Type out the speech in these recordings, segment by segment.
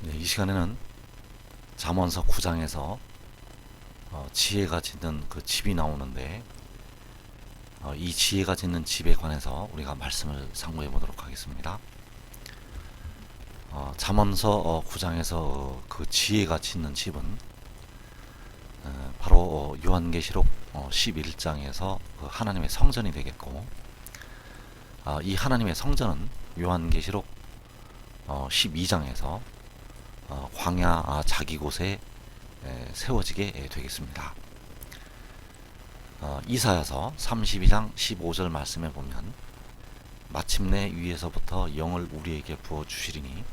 네, 이 시간에는 잠언서 9장에서 지혜가 짓는 그 집이 나오는데 이 지혜가 짓는 집에 관해서 우리가 말씀을 상고해 보도록 하겠습니다. 잠언서 9장에서 그 지혜가 짓는 집은 바로 요한계시록 11장에서 그 하나님의 성전이 되겠고, 이 하나님의 성전은 요한계시록 12장에서 광야 자기 곳에 세워지게 되겠습니다. 이사야서 32장 15절 말씀에 보면 마침내 위에서부터 영을 우리에게 부어 주시리니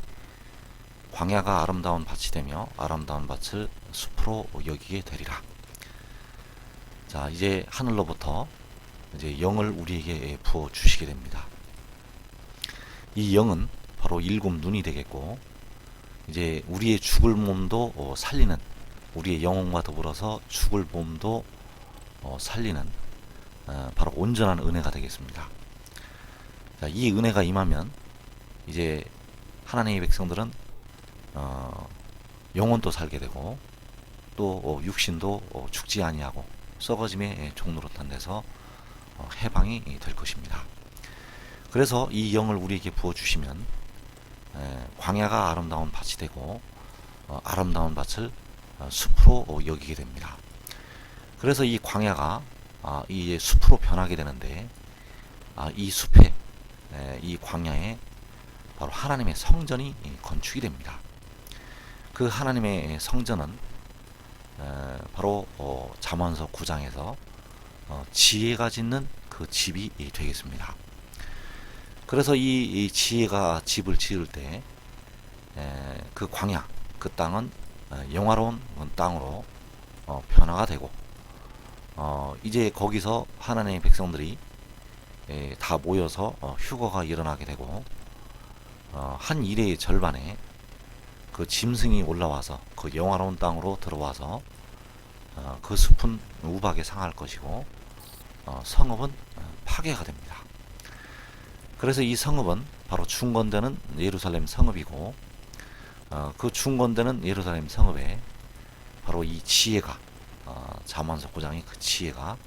광야가 아름다운 밭이 되며 아름다운 밭을 숲으로 여기게 되리라. 자, 이제 하늘로부터 이제 영을 우리에게 부어 주시게 됩니다. 이 영은 바로 일곱 눈이 되겠고, 이제 우리의 죽을 몸도 살리는, 우리의 영혼과 더불어서 죽을 몸도 살리는 바로 온전한 은혜가 되겠습니다. 자, 이 은혜가 임하면 이제 하나님의 백성들은 영혼도 살게 되고, 또 육신도 죽지 아니하고 썩어짐의 종노릇한 데서 해방이 될 것입니다. 그래서 이 영을 우리에게 부어주시면 광야가 아름다운 밭이 되고 아름다운 밭을 숲으로 여기게 됩니다. 그래서 이 광야가 이 숲으로 변하게 되는데, 이 숲에, 이 광야에 바로 하나님의 성전이 건축이 됩니다. 그 하나님의 성전은 바로 잠언서 9장에서 지혜가 짓는 그 집이 되겠습니다. 그래서 이 지혜가 집을 지을 때 그 광야, 그 땅은 영화로운 땅으로 변화가 되고, 이제 거기서 하나님의 백성들이 다 모여서 휴거가 일어나게 되고, 한 일의 절반에 그 짐승이 올라와서 그 영화로운 땅으로 들어와서 그 숲은 우박에 상할 것이고, 성읍은 파괴가 됩니다. 그래서 이 성읍은 바로 중건되는 예루살렘 성읍이고, 그 중건되는 예루살렘 성읍에 바로 이 지혜가, 잠언서 9장의 그 지혜가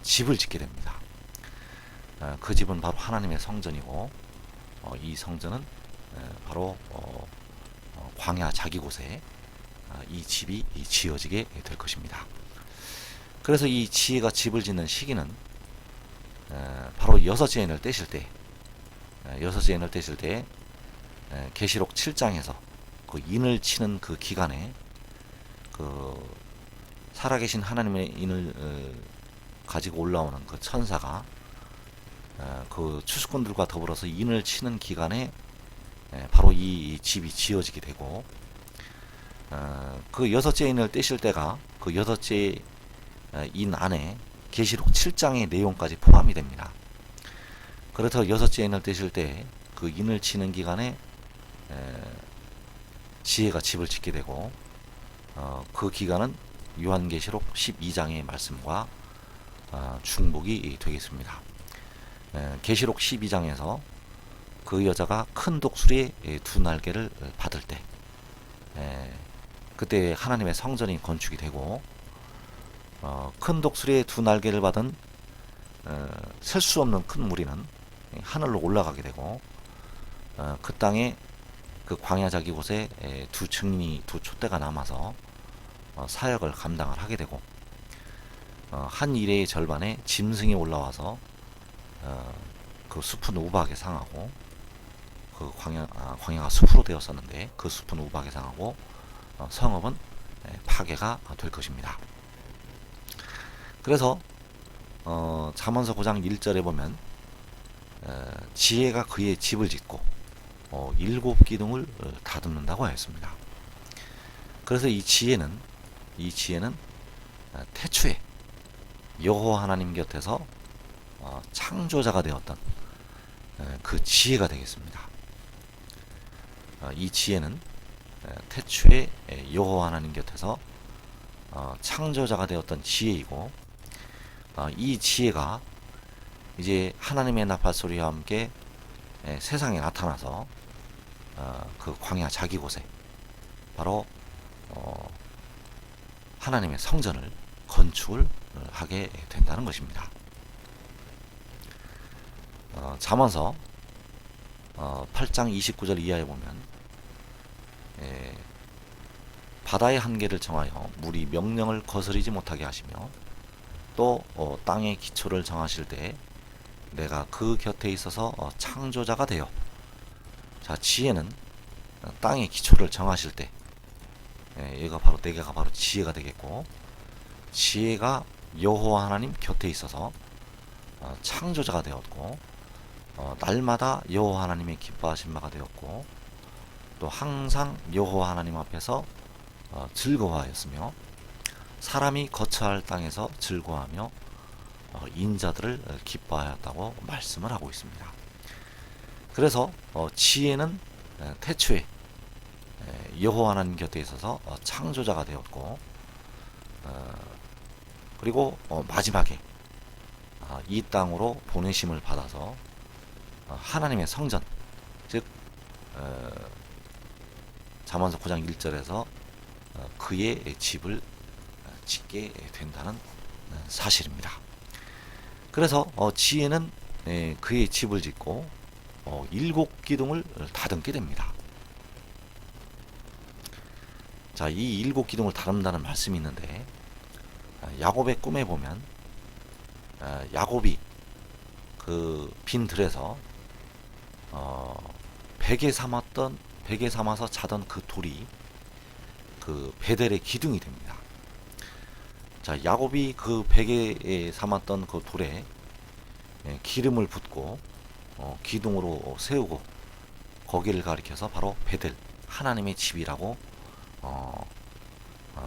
집을 짓게 됩니다. 그 집은 바로 하나님의 성전이고, 이 성전은 바로 광야 자기 곳에 이 집이 지어지게 될 것입니다. 그래서 이 지혜가 집을 짓는 시기는 바로 여섯째 인을 떼실 때, 여섯째 인을 떼실 때 계시록 7장에서 그 인을 치는 그 기간에 그 살아계신 하나님의 인을 가지고 올라오는 그 천사가 그 추수꾼들과 더불어서 인을 치는 기간에 바로 이 집이 지어지게 되고, 그 여섯째 인을 떼실 때가 그 여섯째 인 안에 계시록 7장의 내용까지 포함이 됩니다. 그래서 여섯째 인을 떼실 때 그 인을 치는 기간에 지혜가 집을 짓게 되고, 그 기간은 요한계시록 12장의 말씀과 중복이 되겠습니다. 계시록 12장에서 그 여자가 큰 독수리의 두 날개를 받을 때, 그때 하나님의 성전이 건축이 되고, 큰 독수리의 두 날개를 받은 셀 수 없는 큰 무리는 하늘로 올라가게 되고, 그 땅에 그 광야 자기 곳에 두 증인이, 두 촛대가 남아서 사역을 감당을 하게 되고, 한 일의 절반에 짐승이 올라와서 그 숲은 우박에 상하고, 그 광야가 숲으로 되었었는데 그 숲은 우박에 상하고, 성읍은 파괴가 될 것입니다. 그래서 잠언서 9장 1절에 보면 지혜가 그의 집을 짓고 일곱 기둥을 다듬는다고 하였습니다. 그래서 이 지혜는 태초에 여호와 하나님 곁에서 창조자가 되었던 그 지혜가 되겠습니다. 이 지혜는 태초에 여호와 하나님 곁에서 창조자가 되었던 지혜이고, 이 지혜가 이제 하나님의 나팔 소리와 함께 세상에 나타나서 그 광야 자기 곳에 바로 하나님의 성전을 건축을 하게 된다는 것입니다. 잠언서 8장 29절 이하에 보면 바다의 한계를 정하여 물이 명령을 거스르지 못하게 하시며 또 땅의 기초를 정하실 때 내가 그 곁에 있어서 창조자가 되어. 자, 지혜는 땅의 기초를 정하실 때 얘가 바로 내가 바로 지혜가 되겠고, 지혜가 여호와 하나님 곁에 있어서 창조자가 되었고, 날마다 여호와 하나님의 기뻐하신 바가 되었고, 또 항상 여호와 하나님 앞에서 즐거워하였으며 사람이 거처할 땅에서 즐거워하며 인자들을 기뻐하였다고 말씀을 하고 있습니다. 그래서 지혜는 태초에 여호와 하나님 곁에 있어서 창조자가 되었고, 그리고 마지막에 이 땅으로 보내심을 받아서 하나님의 성전, 즉 잠언서 9장 1절에서 그의 집을 짓게 된다는 사실입니다. 그래서 지혜는 그의 집을 짓고 7기둥을 다듬게 됩니다. 자, 이 7기둥을 다듬다는 말씀이 있는데, 야곱의 꿈에 보면 야곱이 그 빈 들에서 베개 삼아서 자던 그 돌이 그 베델의 기둥이 됩니다. 자, 야곱이 그 베개에 삼았던 그 돌에 기름을 붓고 기둥으로 세우고 거기를 가리켜서 바로 베델, 하나님의 집이라고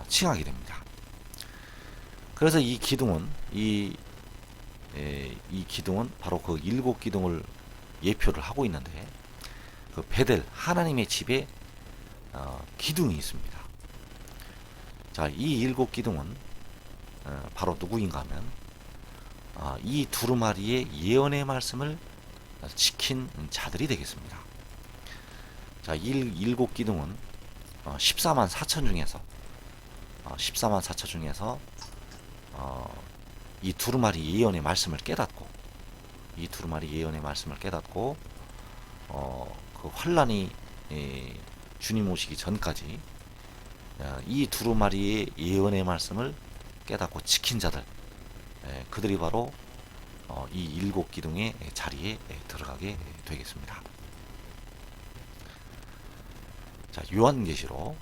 칭하게 됩니다. 그래서 이 기둥은 이 기둥은 바로 그 7기둥을 예표를 하고 있는데, 그 베델, 하나님의 집에 기둥이 있습니다. 자, 이 7기둥은 바로 누구인가 하면 이 두루마리의 예언의 말씀을 지킨 자들이 되겠습니다. 자, 7기둥은 14만 4천 중에서 14만 4천 중에서 이 두루마리 예언의 말씀을 깨닫고, 이 두루마리 예언의 말씀을 깨닫고 그 환란이 주님 오시기 전까지 이 두루마리의 예언의 말씀을 깨닫고 지킨 자들, 그들이 바로 이 7기둥의 자리에 들어가게 되겠습니다. 자, 요한계시록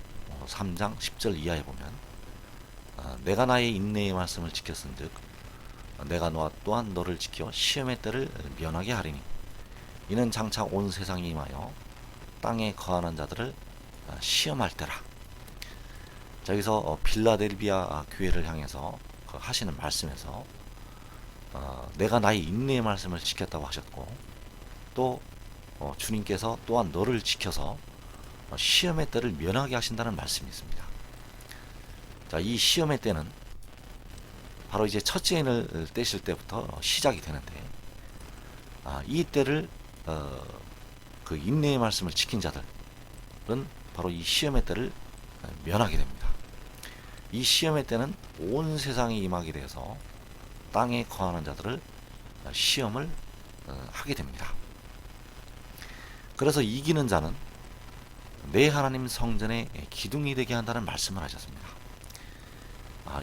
3장 10절 이하에 보면 내가 나의 인내의 말씀을 지켰은즉 내가 너와 또한 너를 지켜 시험의 때를 면하게 하리니 이는 장차 온 세상에 임하여 땅에 거하는 자들을 시험할 때라. 자, 여기서 빌라델비아 교회를 향해서 하시는 말씀에서 내가 나의 인내의 말씀을 지켰다고 하셨고, 또 주님께서 또한 너를 지켜서 시험의 때를 면하게 하신다는 말씀이 있습니다. 자, 이 시험의 때는 바로 이제 첫째 인을 떼실 때부터 시작이 되는데, 이 때를 그 인내의 말씀을 지킨 자들은 바로 이 시험의 때를 면하게 됩니다. 이 시험의 때는 온 세상에 임하게 돼서 땅에 거하는 자들을 시험을 하게 됩니다. 그래서 이기는 자는 내 하나님 성전의 기둥이 되게 한다는 말씀을 하셨습니다.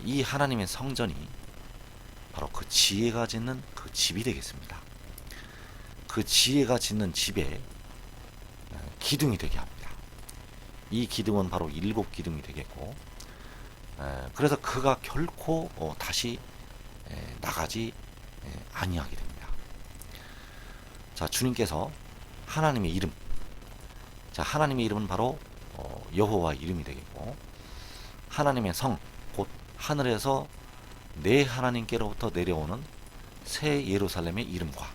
이 하나님의 성전이 바로 그 지혜가 짓는 그 집이 되겠습니다. 그 지혜가 짓는 집에 기둥이 되게 합니다. 이 기둥은 바로 7기둥이 되겠고, 그래서 그가 결코 다시 나가지 아니하게 됩니다. 자, 주님께서 하나님의 이름, 자, 하나님의 이름은 바로 여호와 이름이 되겠고, 하나님의 성, 곧 하늘에서 내 하나님께로부터 내려오는 새 예루살렘의 이름과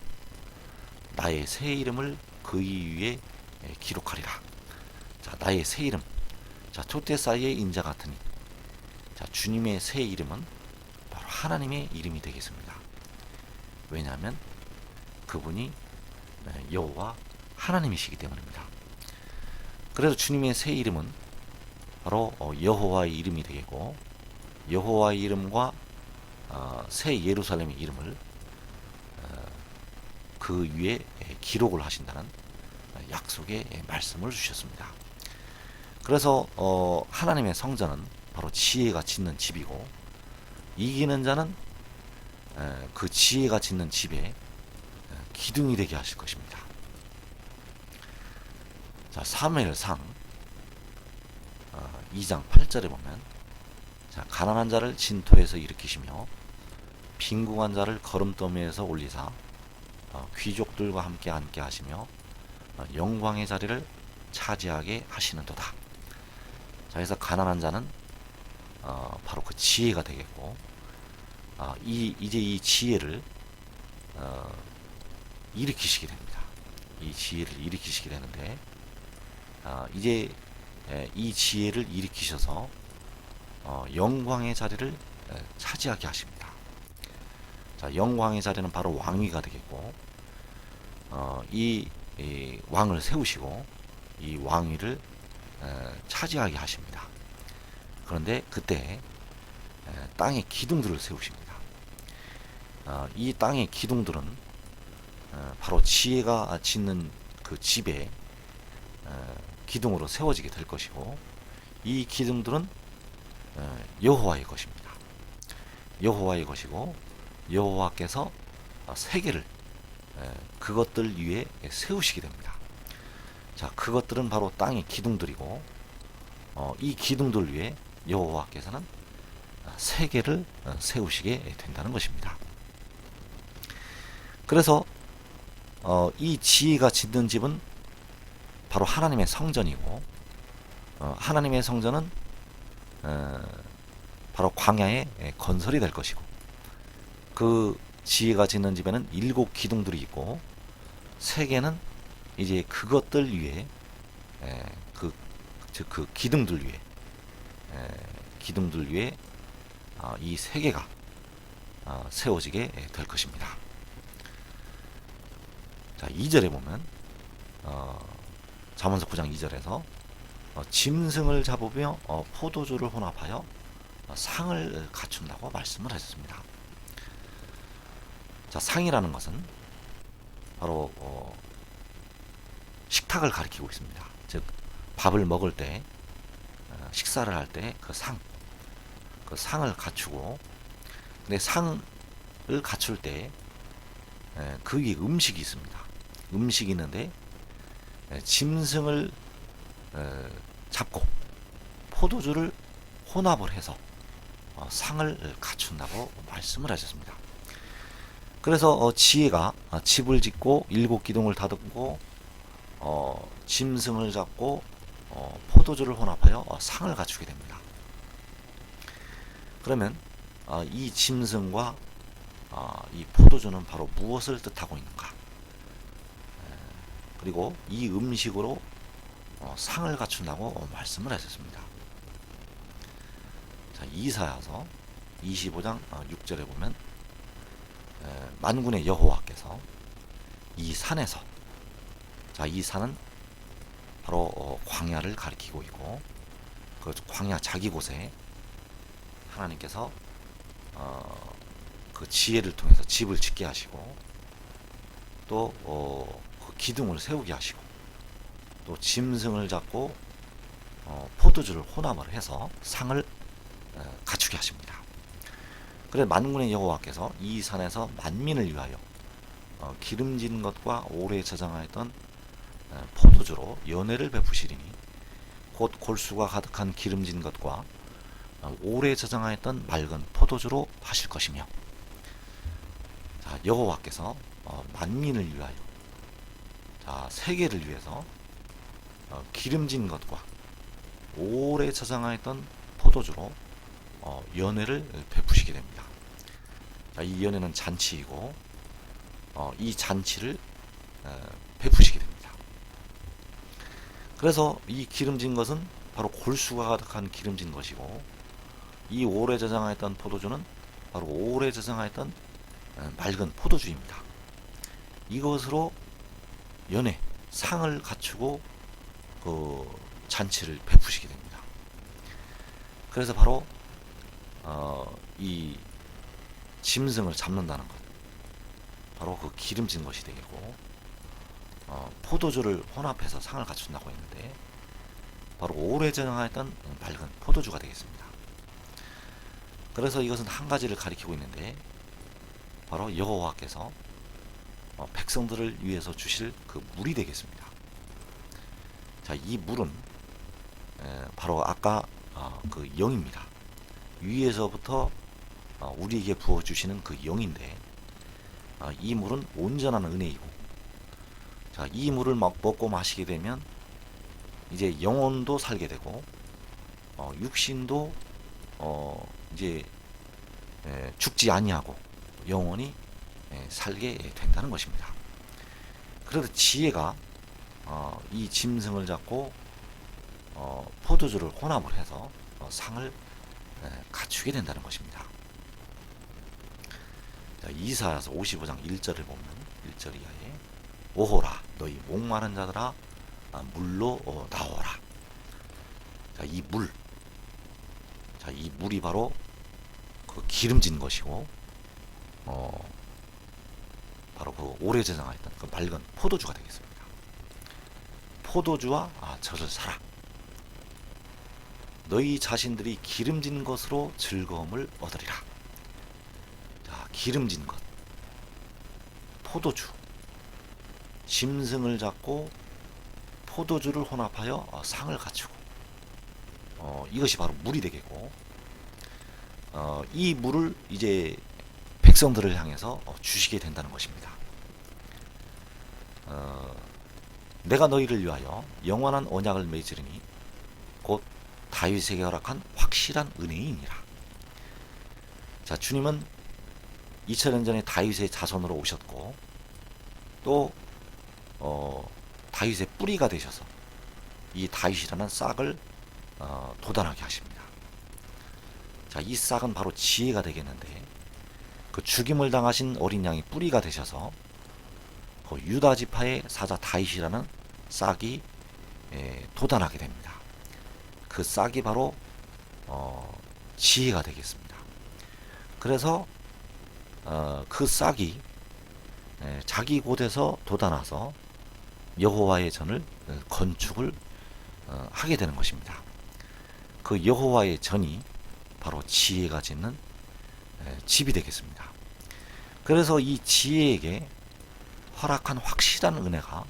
나의 새 이름을 그 위에 기록하리라. 자, 나의 새 이름, 자, 촛대 사이의 인자 같으니, 자, 주님의 새 이름은 바로 하나님의 이름이 되겠습니다. 왜냐하면 그분이 여호와 하나님이시기 때문입니다. 그래서 주님의 새 이름은 바로 여호와의 이름이 되겠고, 여호와의 이름과 새 예루살렘의 이름을 그 위에 기록을 하신다는 약속의 말씀을 주셨습니다. 그래서 하나님의 성전은 바로 지혜가 짓는 집이고, 이기는 자는 그 지혜가 짓는 집에 기둥이 되게 하실 것입니다. 자, 사무엘상 2장 8절에 보면, 자, 가난한 자를 진토에서 일으키시며 빈궁한 자를 거름더미에서 올리사 귀족들과 함께 앉게 하시며 영광의 자리를 차지하게 하시는도다. 자, 그래서 가난한 자는 바로 그 지혜가 되겠고, 이제 이 지혜를 일으키시게 됩니다. 이 지혜를 일으키시게 되는데, 이제 이 지혜를 일으키셔서 영광의 자리를 차지하게 하십니다. 자, 영광의 자리는 바로 왕위가 되겠고, 이 왕을 세우시고 이 왕위를 차지하게 하십니다. 그런데 그때 땅의 기둥들을 세우십니다. 이 땅의 기둥들은 바로 지혜가 짓는 그 집에 기둥으로 세워지게 될 것이고, 이 기둥들은 여호와의 것입니다. 여호와의 것이고, 여호와께서 세계를 그것들 위에 세우시게 됩니다. 자, 그것들은 바로 땅의 기둥들이고, 이 기둥들 위에 여호와께서는 세계를 세우시게 된다는 것입니다. 그래서 이 지혜가 짓는 집은 바로 하나님의 성전이고, 하나님의 성전은 바로 광야의 건설이 될 것이고, 그 지혜가 짓는 집에는 7 기둥들이 있고, 세계는 이제 그것들 위에 그 기둥들 위에 이 세계가 세워지게 될 것입니다. 자, 2절에 보면 잠언서 9장 2절에서 짐승을 잡으며 포도주를 혼합하여 상을 갖춘다고 말씀을 하셨습니다. 자, 상이라는 것은 바로 식탁을 가리키고 있습니다. 즉, 밥을 먹을 때, 식사를 할 때 그 상을 갖추고, 근데 상을 갖출 때 그 위에 음식이 있습니다. 음식이 있는데 짐승을 잡고 포도주를 혼합을 해서 상을 갖춘다고 말씀을 하셨습니다. 그래서 지혜가 집을 짓고 7 기둥을 다듬고 짐승을 잡고 포도주를 혼합하여 상을 갖추게 됩니다. 그러면 이 짐승과 이 포도주는 바로 무엇을 뜻하고 있는가? 그리고 이 음식으로 상을 갖춘다고 말씀을 하셨습니다. 자, 이사야서 25장 6절에 보면 만군의 여호와께서 이 산에서, 자, 이 산은 바로 광야를 가리키고 있고, 그 광야 자기 곳에 하나님께서 그 지혜를 통해서 집을 짓게 하시고, 또 그 기둥을 세우게 하시고, 또 짐승을 잡고 포도주를 혼합을 해서 상을 갖추게 하십니다. 그래서 만군의 여호와께서 이 산에서 만민을 위하여 기름진 것과 오래 저장하였던 포도주로 연회를 베푸시리니, 곧 골수가 가득한 기름진 것과 오래 저장하였던 맑은 포도주로 하실 것이며, 자, 여호와께서 만민을 위하여, 자, 세계를 위해서 기름진 것과 오래 저장하였던 포도주로 연회를 베푸시게 됩니다. 자, 이 연회는 잔치이고, 이 잔치를 베푸시게 됩니다. 그래서 이 기름진 것은 바로 골수가 가득한 기름진 것이고, 이 오래 저장하였던 포도주는 바로 오래 저장하였던 맑은 포도주입니다. 이것으로 연회, 상을 갖추고 그 잔치를 베푸시게 됩니다. 그래서 바로 이 짐승을 잡는다는 것, 바로 그 기름진 것이 되겠고, 포도주를 혼합해서 상을 갖춘다고 했는데 바로 오래 저장했던 맑은 포도주가 되겠습니다. 그래서 이것은 한 가지를 가리키고 있는데 바로 여호와께서 백성들을 위해서 주실 그 물이 되겠습니다. 자, 이 물은 바로 아까 그 영입니다. 위에서부터 우리에게 부어주시는 그 영인데, 이 물은 온전한 은혜이고, 자, 이 물을 먹고 마시게 되면 이제 영혼도 살게 되고, 육신도 이제 죽지 아니하고 영원히 살게 된다는 것입니다. 그래서 지혜가 이 짐승을 잡고 포도주를 혼합을 해서 상을 갖추게 된다는 것입니다. 자, 이사야서 55장 1절을 보면 1절 이하에 오호라 너희 목마른 자들아 물로 나오라. 자, 이 물, 자, 이 물이 바로 그 기름진 것이고, 바로 그 오래 저장했던 그 맑은 포도주가 되겠습니다. 포도주와 젖을 사라. 너희 자신들이 기름진 것으로 즐거움을 얻으리라. 자, 기름진 것, 포도주, 짐승을 잡고 포도주를 혼합하여 상을 갖추고, 이것이 바로 물이 되겠고, 이 물을 이제 백성들을 향해서 주시게 된다는 것입니다. 내가 너희를 위하여 영원한 언약을 맺으리니 곧 다윗에게 허락한 확실한 은혜이니라. 자, 주님은 2000년 전에 다윗의 자손으로 오셨고, 또 다윗의 뿌리가 되셔서 이 다윗이라는 싹을 돋아나게 하십니다. 자, 이 싹은 바로 지혜가 되겠는데, 그 죽임을 당하신 어린 양이 뿌리가 되셔서 그 유다 지파의 사자 다윗이라는 싹이 돋아나게 됩니다. 그 싹이 바로 지혜가 되겠습니다. 그래서 그 싹이 자기 곳에서 돋아나서 여호와의 전을 건축을 하게 되는 것입니다. 그 여호와의 전이 바로 지혜가 짓는 집이 되겠습니다. 그래서 이 지혜에게 허락한 확실한 은혜가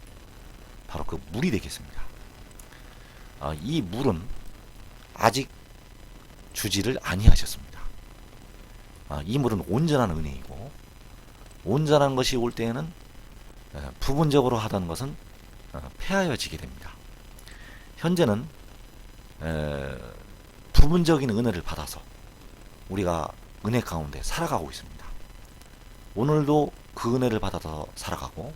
바로 그 물이 되겠습니다. 이 물은 아직 주지를 아니하셨습니다. 이 물은 온전한 은혜이고, 온전한 것이 올 때에는 부분적으로 하던 것은 폐하여지게 됩니다. 현재는 부분적인 은혜를 받아서 우리가 은혜 가운데 살아가고 있습니다. 오늘도 그 은혜를 받아서 살아가고,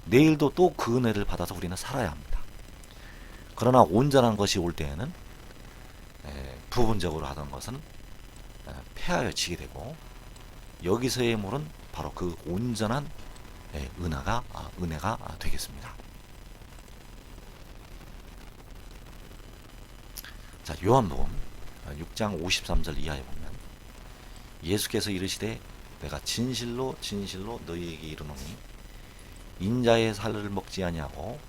내일도 또 그 은혜를 받아서 우리는 살아야 합니다. 그러나 온전한 것이 올 때에는 부분적으로 하던 것은 폐하여지게 되고, 여기서의 물은 바로 그 온전한 은혜가 되겠습니다. 자, 요한복음 6장 53절 이하에 보면 예수께서 이르시되 내가 진실로 진실로 너희에게 이르노니 인자의 살을 먹지 아니하고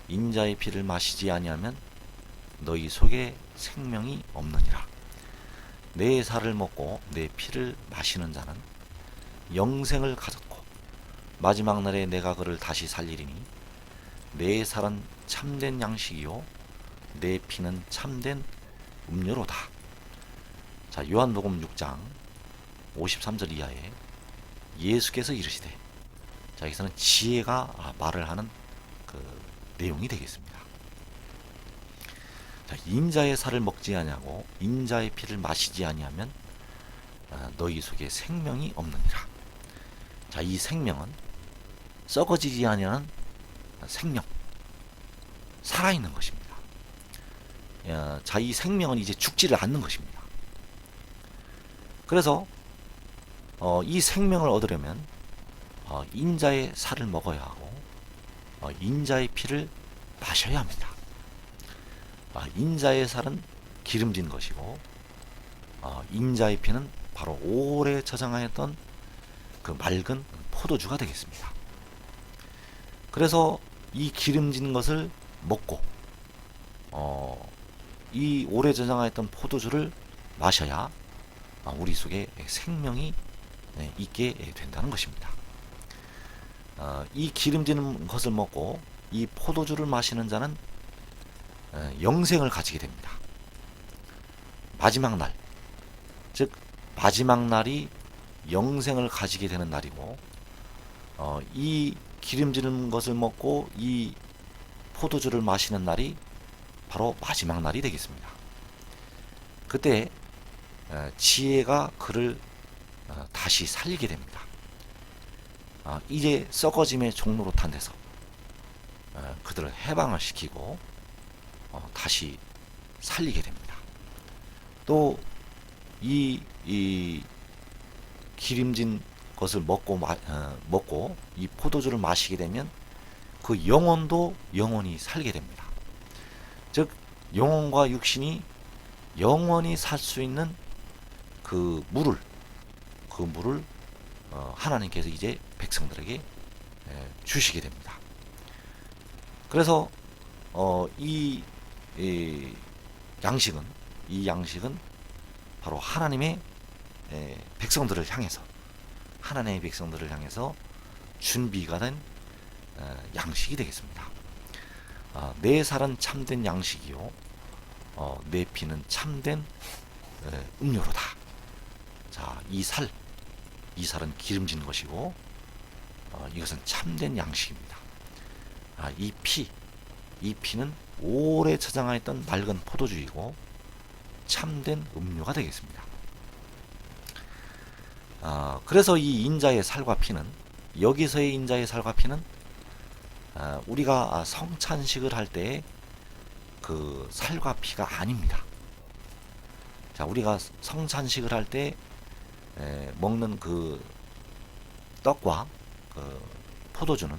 인자의 피를 마시지 아니하면 너희 속에 생명이 없느니라. 내 살을 먹고 내 피를 마시는 자는 영생을 가졌고 마지막 날에 내가 그를 다시 살리리니 내 살은 참된 양식이요 내 피는 참된 음료로다. 자, 요한복음 6장 53절 이하에 예수께서 이르시되, 자, 여기서는 지혜가 말을 하는 그 내용이 되겠습니다. 자, 인자의 살을 먹지 아니하고 인자의 피를 마시지 아니하면 너희 속에 생명이 없느니라. 자, 이 생명은 썩어지지 아니하는 생명, 살아있는 것입니다. 자, 이 생명은 이제 죽지를 않는 것입니다. 그래서 이 생명을 얻으려면 인자의 살을 먹어야 하고 인자의 피를 마셔야 합니다. 인자의 살은 기름진 것이고 인자의 피는 바로 오래 저장하였던 그 맑은 포도주가 되겠습니다. 그래서 이 기름진 것을 먹고 이 오래 저장하였던 포도주를 마셔야 우리 속에 생명이 있게 된다는 것입니다. 이 기름지는 것을 먹고 이 포도주를 마시는 자는 영생을 가지게 됩니다. 마지막 날, 즉 마지막 날이 영생을 가지게 되는 날이고, 이 기름지는 것을 먹고 이 포도주를 마시는 날이 바로 마지막 날이 되겠습니다. 그때 지혜가 그를 다시 살리게 됩니다. 이제 썩어짐의 종로로 탄 데서 그들을 해방을 시키고 다시 살리게 됩니다. 또 이 기름진 것을 먹고 이 포도주를 마시게 되면 그 영혼도 영원히 살게 됩니다. 즉 영혼과 육신이 영원히 살 수 있는 그 물을 하나님께서 이제 백성들에게 주시게 됩니다. 그래서 이 양식은 바로 하나님의 백성들을 향해서 준비가 된 양식이 되겠습니다. 내 살은 참된 양식이요, 내 피는 참된 음료로다. 자, 이 살은 기름진 것이고, 이것은 참된 양식입니다. 이 피는 오래 저장하였던 맑은 포도주이고 참된 음료가 되겠습니다. 그래서 이 인자의 살과 피는, 여기서의 인자의 살과 피는 우리가 성찬식을 할 때의 그 살과 피가 아닙니다. 자, 우리가 성찬식을 할 때 먹는 그 떡과 그 포도주는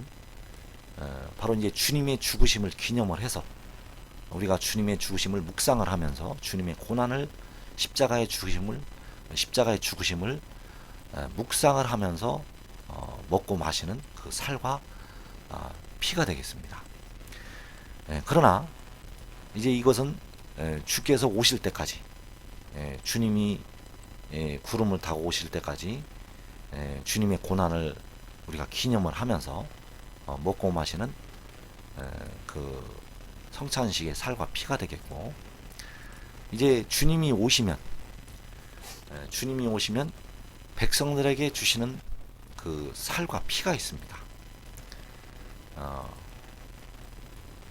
바로 이제 주님의 죽으심을 기념을 해서, 우리가 주님의 죽으심을 묵상을 하면서 주님의 고난을, 십자가의 죽으심을 묵상을 하면서 먹고 마시는 그 살과 피가 되겠습니다. 그러나 이제 이것은 주께서 오실 때까지, 주님이 구름을 타고 오실 때까지 주님의 고난을 우리가 기념을 하면서 먹고 마시는 그 성찬식의 살과 피가 되겠고, 이제 주님이 오시면 백성들에게 주시는 그 살과 피가 있습니다.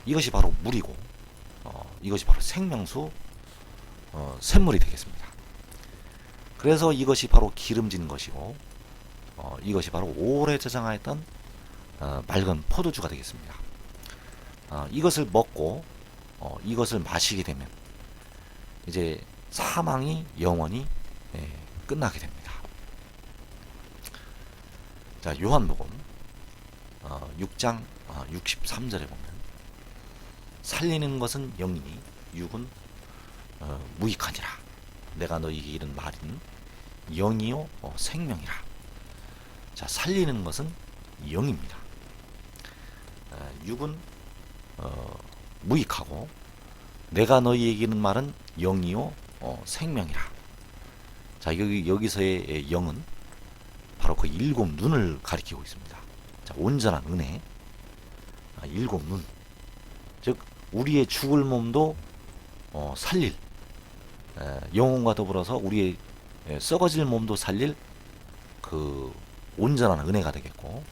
이것이 바로 물이고, 이것이 바로 생명수 샘물이 되겠습니다. 그래서 이것이 바로 기름진 것이고, 이것이 바로 오래 저장하였던 맑은 포도주가 되겠습니다. 이것을 먹고 이것을 마시게 되면 이제 사망이 영원히 끝나게 됩니다. 자, 요한복음 6장 63절에 보면, 살리는 것은 영이니 육은 무익하니라. 내가 너희에게 이른 말은 영이요 생명이라. 자, 살리는 것은 영입니다. 육은 무익하고, 내가 너희에게 이른 말은 영이요 생명이라. 자, 여기서의 영은 바로 그 일곱 눈을 가리키고 있습니다. 자, 온전한 은혜, 일곱 눈, 즉 우리의 죽을 몸도 살릴, 영혼과 더불어서 우리의 썩어질 몸도 살릴 그 온전한 은혜가 되겠고,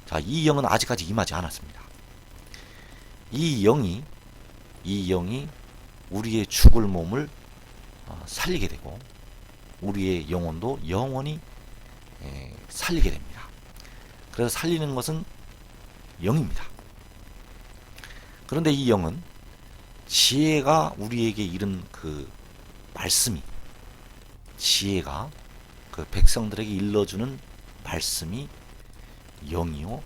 자, 이 영은 아직까지 임하지 않았습니다. 이 영이 우리의 죽을 몸을 살리게 되고, 우리의 영혼도 영원히 살리게 됩니다. 그래서 살리는 것은 영입니다. 그런데 이 영은 지혜가 우리에게 이른 그 말씀이, 지혜가 그 백성들에게 일러주는 말씀이 영이요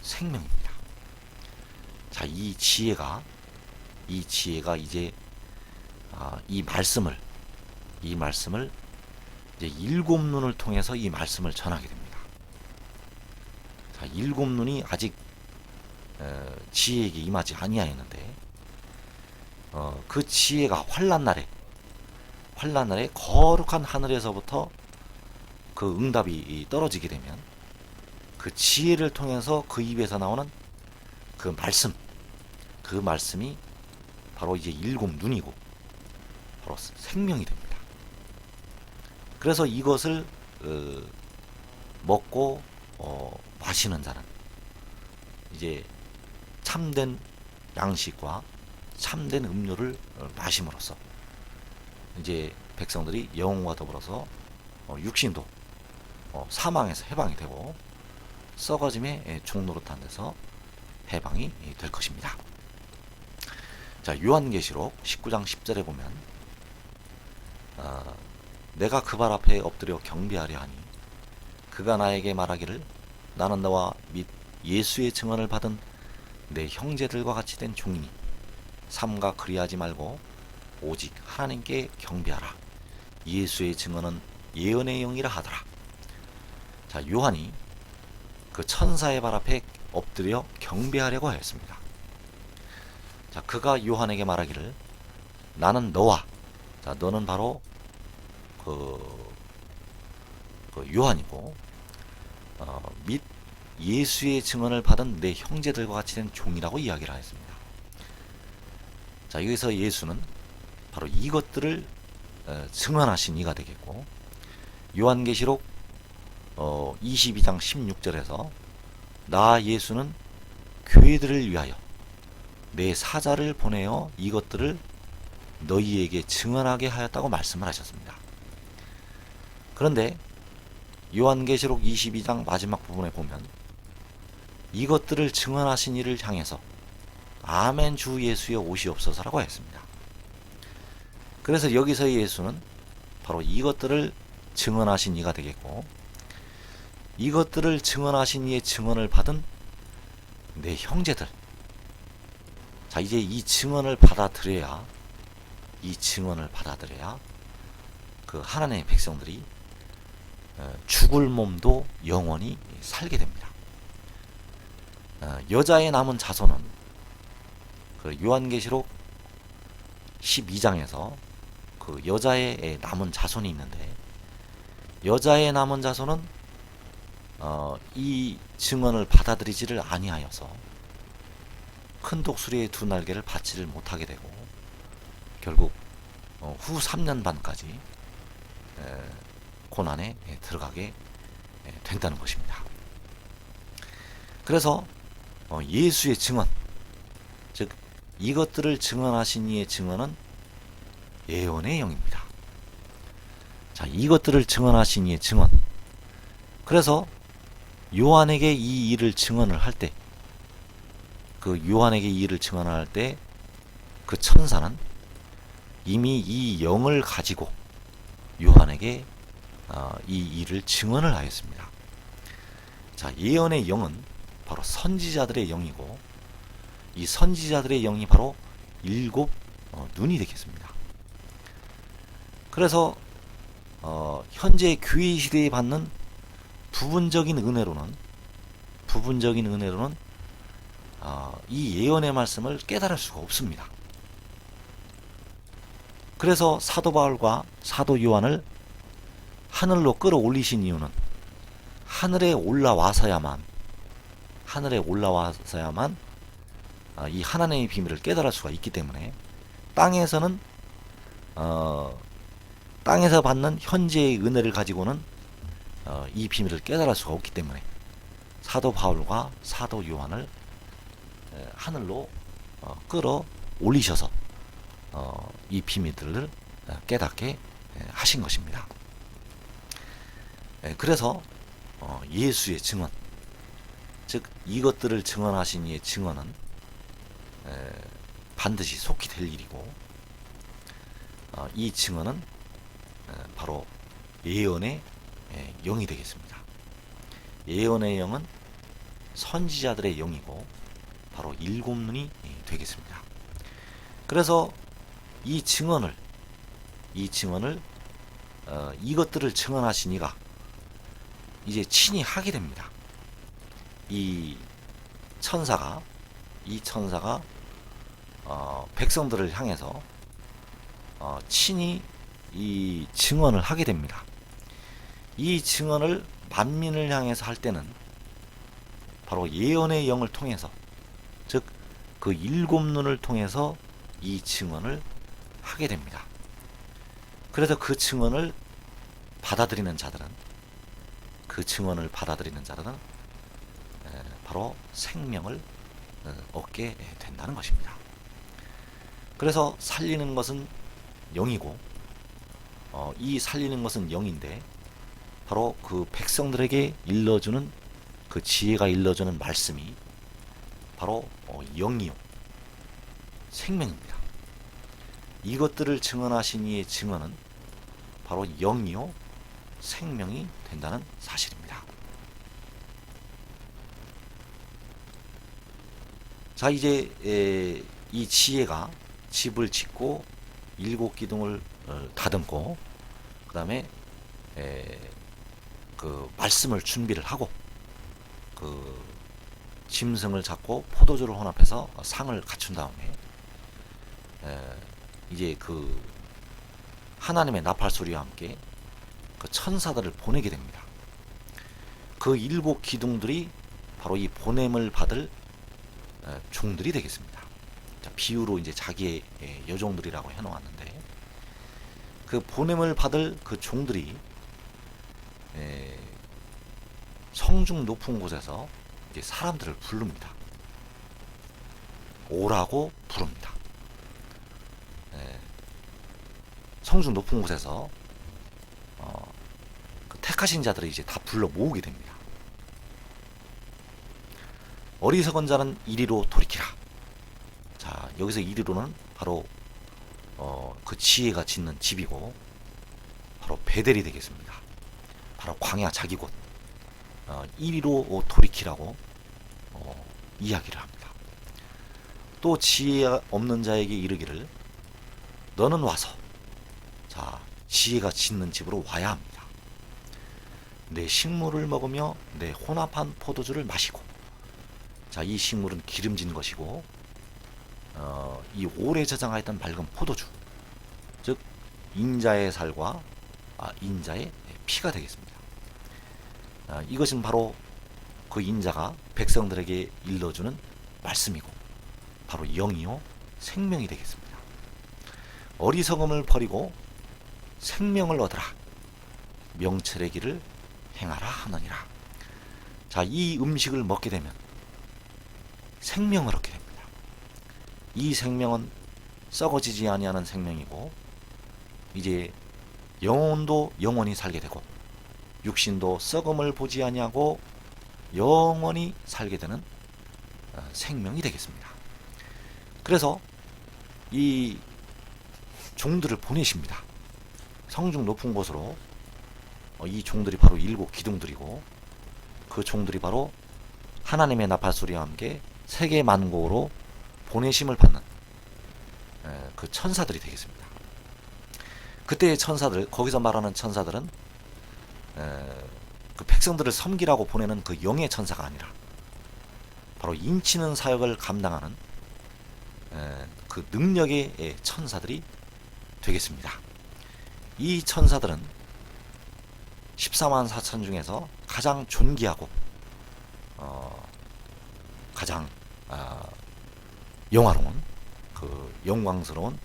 생명입니다. 자, 이 지혜가 이제 이 이 말씀을 이제 일곱 눈을 통해서 이 말씀을 전하게 됩니다. 자, 일곱 눈이 아직 지혜에게 임하지 아니하였는데 그 지혜가 환난 날에 거룩한 하늘에서부터 그 응답이 떨어지게 되면 그 지혜를 통해서 그 입에서 나오는 그 말씀이 바로 이제 일곱 눈이고 바로 생명이 됩니다. 그래서 이것을 먹고 마시는 자는 이제 참된 양식과 참된 음료를 마심으로써 이제 백성들이 영혼과 더불어서 육신도 사망에서 해방이 되고 썩어짐의 종노릇한 데서 해방이 될 것입니다. 자, 요한계시록 19장 10절에 보면 내가 그 발 앞에 엎드려 경배하려 하니 그가 나에게 말하기를 나는 너와 및 예수의 증언을 받은 내 형제들과 같이 된 종이니 삼가 그리하지 말고 오직 하나님께 경배하라. 예수의 증언은 예언의 영이라 하더라. 자, 요한이 그 천사의 발 앞에 엎드려 경배하려고 하였습니다. 자, 그가 요한에게 말하기를 나는 너와, 자, 너는 바로 그 요한이고 및 예수의 증언을 받은 내 형제들과 같이 된 종이라고 이야기를 하였습니다. 자, 여기서 예수는 바로 이것들을 증언하신 이가 되겠고, 요한계시록 22장 16절에서 나 예수는 교회들을 위하여 내 사자를 보내어 이것들을 너희에게 증언하게 하였다고 말씀을 하셨습니다. 그런데 요한계시록 22장 마지막 부분에 보면 이것들을 증언하신 이를 향해서 아멘 주 예수여 오시옵소서라고 했습니다. 그래서 여기서의 예수는 바로 이것들을 증언하신 이가 되겠고, 이것들을 증언하신 이의 증언을 받은 내 형제들, 자, 이제 이 증언을 받아들여야 그 하나님의 백성들이 죽을 몸도 영원히 살게 됩니다. 여자의 남은 자손은 그 요한계시록 12장에서 그 여자의 남은 자손이 있는데, 여자의 남은 자손은 이 증언을 받아들이지를 아니하여서 큰 독수리의 두 날개를 받지를 못하게 되고 결국 후 3년 반까지 고난에 들어가게 된다는 것입니다. 그래서 예수의 증언, 즉 이것들을 증언하신 이의 증언은 예언의 영입니다. 자, 이것들을 증언하신 이의 증언, 그래서 요한에게 이 일을 증언을 할 때, 그 요한에게 이 일을 증언할 때 그 천사는 이미 이 영을 가지고 요한에게 이 일을 증언을 하였습니다. 자, 예언의 영은 바로 선지자들의 영이고, 이 선지자들의 영이 바로 일곱 눈이 되겠습니다. 그래서 현재 교회 시대에 받는 부분적인 은혜로는 이 예언의 말씀을 깨달을 수가 없습니다. 그래서 사도 바울과 사도 요한을 하늘로 끌어올리신 이유는 하늘에 올라와서야만 이 하나님의 비밀을 깨달을 수가 있기 때문에, 땅에서 받는 현재의 은혜를 가지고는 이 비밀을 깨달을 수가 없기 때문에 사도 바울과 사도 요한을 하늘로 끌어올리셔서 이 비밀들을 깨닫게 하신 것입니다. 그래서 예수의 증언, 즉 이것들을 증언하신 이의 증언은 반드시 속히 될 일이고, 이 증언은 바로 예언의 영이 되겠습니다. 예언의 영은 선지자들의 영이고 바로 일곱 눈이 되겠습니다. 그래서 이 증언을 이것들을 증언하신 이가 이제 친히 하게 됩니다. 이 천사가 백성들을 향해서 친히 이 증언을 하게 됩니다. 이 증언을 만민을 향해서 할 때는 바로 예언의 영을 통해서, 즉 그 일곱 눈을 통해서 이 증언을 하게 됩니다. 그래서 그 증언을 받아들이는 자들은 바로 생명을 얻게 된다는 것입니다. 그래서 살리는 것은 영이고, 이 살리는 것은 영인데 바로 그 백성들에게 일러주는 그 지혜가 일러주는 말씀이 바로 영이요 생명입니다. 이것들을 증언하신 이의 증언은 바로 영이요 생명이 된다는 사실입니다. 자, 이제 이 지혜가 집을 짓고 일곱 기둥을 다듬고, 그 다음에 그 말씀을 준비를 하고, 그 짐승을 잡고 포도주를 혼합해서 상을 갖춘 다음에 이제 그 하나님의 나팔 소리와 함께 그 천사들을 보내게 됩니다. 그 일곱 기둥들이 바로 이 보냄을 받을 종들이 되겠습니다. 자, 비유로 이제 자기의 여종들이라고 해놓았는데, 그 보냄을 받을 그 종들이 성중 높은 곳에서 이제 사람들을 부릅니다. 오라고 부릅니다. 성중 높은 곳에서 그 택하신 자들을 이제 다 불러 모으게 됩니다. 어리석은 자는 이리로 돌이키라. 자, 여기서 이리로는 바로 그 지혜가 짓는 집이고, 바로 베델이 되겠습니다. 바로 광야 자기 곳, 이리로 돌이키라고 이야기를 합니다. 또 지혜 없는 자에게 이르기를 너는 와서, 자, 지혜가 짓는 집으로 와야 합니다. 내 식물을 먹으며 내 혼합한 포도주를 마시고, 자, 이 식물은 기름진 것이고, 이 오래 저장하였던 맑은 포도주, 즉 인자의 살과 인자의 피가 되겠습니다. 이것은 바로 그 인자가 백성들에게 일러주는 말씀이고, 바로 영이요 생명이 되겠습니다. 어리석음을 버리고 생명을 얻으라. 명철의 길을 행하라 하느니라. 자, 이 음식을 먹게 되면 생명을 얻게 됩니다. 이 생명은 썩어지지 아니하는 생명이고, 이제 영혼도 영원히 살게 되고, 육신도 썩음을 보지 아니하고 영원히 살게 되는 생명이 되겠습니다. 그래서 이 종들을 보내십니다. 성중 높은 곳으로. 이 종들이 바로 일곱 기둥들이고, 그 종들이 바로 하나님의 나팔 소리와 함께 세계 만국으로 보내심을 받는 그 천사들이 되겠습니다. 그때의 천사들, 거기서 말하는 천사들은 그 백성들을 섬기라고 보내는 그 영의 천사가 아니라 바로 인치는 사역을 감당하는 그 능력의 천사들이 되겠습니다. 이 천사들은 14만 4천 중에서 가장 존귀하고 가장 영화로운, 그 영광스러운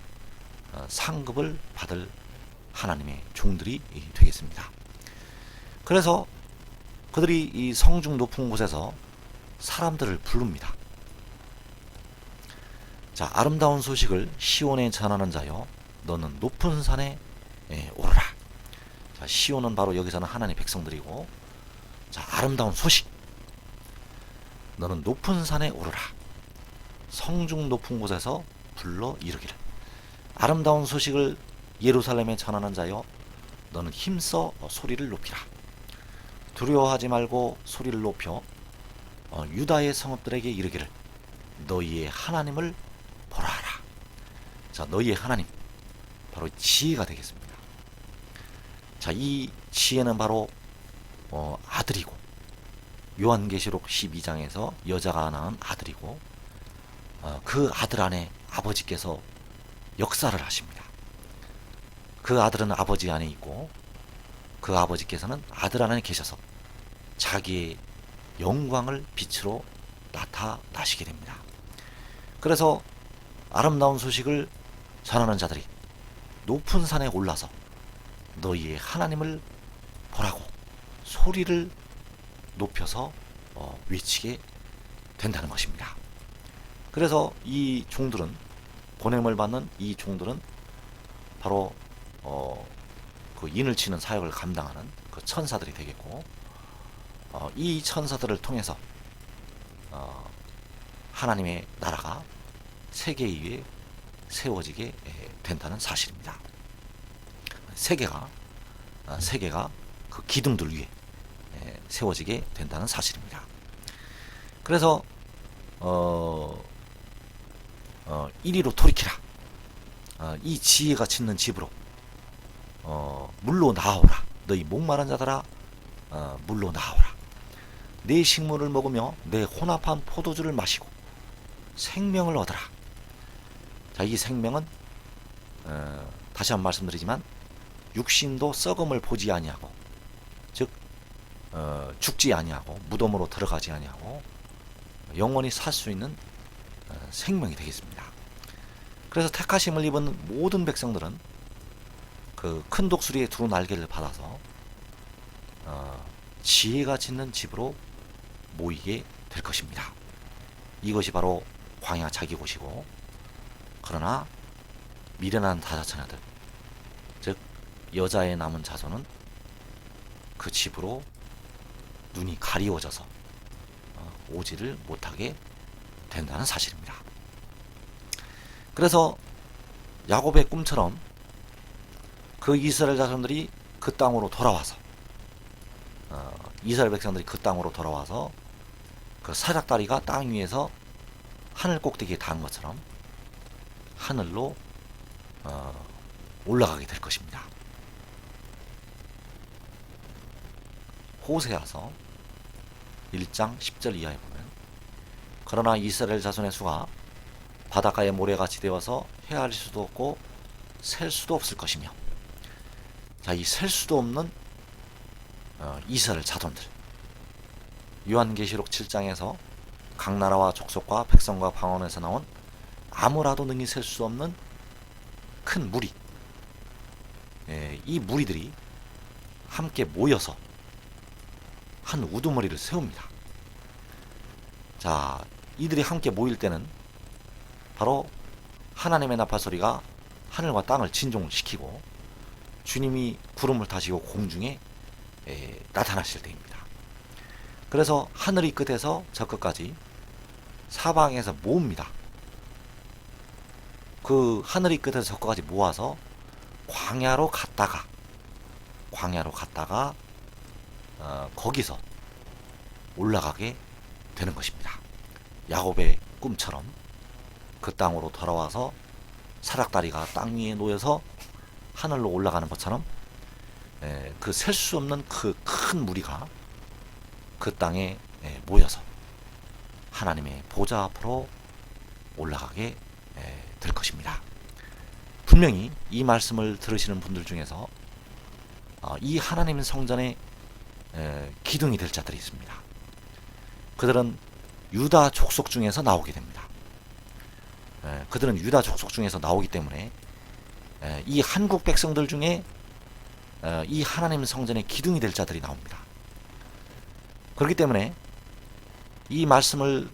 상급을 받을 하나님의 종들이 되겠습니다. 그래서 그들이 이 성중 높은 곳에서 사람들을 부릅니다. 자, 아름다운 소식을 시온에 전하는 자여, 너는 높은 산에 오르라. 자, 시온은 바로 여기서는 하나님의 백성들이고, 자, 아름다운 소식, 너는 높은 산에 오르라. 성중 높은 곳에서 불러 이르기를. 아름다운 소식을 예루살렘에 전하는 자여, 너는 힘써 소리를 높이라. 두려워하지 말고 소리를 높여 유다의 성읍들에게 이르기를 너희의 하나님을 보라 하라. 자, 너희의 하나님, 바로 지혜가 되겠습니다. 자, 이 지혜는 바로 아들이고, 요한계시록 12장에서 여자가 낳은 아들이고, 그 아들 안에 아버지께서 역사를 하십니다. 그 아들은 아버지 안에 있고, 그 아버지께서는 아들 안에 계셔서 자기의 영광을 빛으로 나타나시게 됩니다. 그래서 아름다운 소식을 전하는 자들이 높은 산에 올라서 너희의 하나님을 보라고 소리를 높여서 외치게 된다는 것입니다. 그래서 이 종들은, 보냄을 받는 이 종들은 바로 그 인을 치는 사역을 감당하는 그 천사들이 되겠고, 이 천사들을 통해서 하나님의 나라가 세계 위에 세워지게 된다는 사실입니다. 세계가 그 기둥들 위에 세워지게 된다는 사실입니다. 그래서 이리로 돌이키라. 이 지혜가 짓는 집으로 물로 나오라. 너희 목마른 자들아, 물로 나오라. 내 식물을 먹으며 내 혼합한 포도주를 마시고 생명을 얻으라. 자, 이 생명은 다시 한번 말씀드리지만 육신도 썩음을 보지 아니하고, 즉 죽지 아니하고 무덤으로 들어가지 아니하고 영원히 살 수 있는 생명이 되겠습니다. 그래서 택하심을 입은 모든 백성들은 그 큰 독수리의 두 날개를 받아서 지혜가 짓는 집으로 모이게 될 것입니다. 이것이 바로 광야 자기곳이고, 그러나 미련한 다자처녀들, 즉 여자의 남은 자손은 그 집으로 눈이 가리워져서 오지를 못하게 된다는 사실입니다. 그래서 야곱의 꿈처럼 그 이스라엘 자손들이 그 땅으로 돌아와서, 이스라엘 백성들이 그 땅으로 돌아와서 그 사닥다리가 땅 위에서 하늘 꼭대기에 닿은 것처럼 하늘로 올라가게 될 것입니다. 호세아서 1장 10절 이하에 보면, 그러나 이스라엘 자손의 수가 바닷가의 모래같이 되어서 헤아릴 수도 없고 셀 수도 없을 것이며, 자, 이 셀 수도 없는 이스라엘 자손들, 요한계시록 7장에서 각 나라와 족속과 백성과 방언에서 나온 아무라도 능히 셀 수 없는 큰 무리, 이 무리들이 함께 모여서 한 우두머리를 세웁니다. 자, 이들이 함께 모일 때는 바로 하나님의 나팔 소리가 하늘과 땅을 진동을 시키고 주님이 구름을 타시고 공중에 나타나실 때입니다. 그래서 하늘 이 끝에서 저 끝까지 사방에서 모읍니다. 그 하늘 이 끝에서 저 끝까지 모아서 광야로 갔다가 거기서 올라가게 되는 것입니다. 야곱의 꿈처럼 그 땅으로 돌아와서 사닥다리가 땅 위에 놓여서 하늘로 올라가는 것처럼 그 셀 수 없는 그 큰 무리가 그 땅에 모여서 하나님의 보좌 앞으로 올라가게 될 것입니다. 분명히 이 말씀을 들으시는 분들 중에서 이 하나님 성전의 기둥이 될 자들이 있습니다. 그들은 유다 족속 중에서 나오게 됩니다. 그들은 유다 족속 중에서 나오기 때문에 이 한국 백성들 중에 이 하나님 성전의 기둥이 될 자들이 나옵니다. 그렇기 때문에 이 말씀을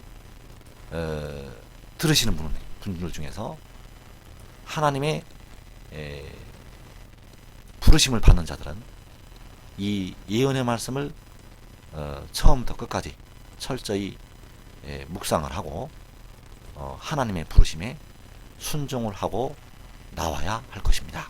들으시는 분들 중에서 하나님의 부르심을 받는 자들은 이 예언의 말씀을 처음부터 끝까지 철저히 묵상을 하고 하나님의 부르심에 순종을 하고 나와야 할 것입니다.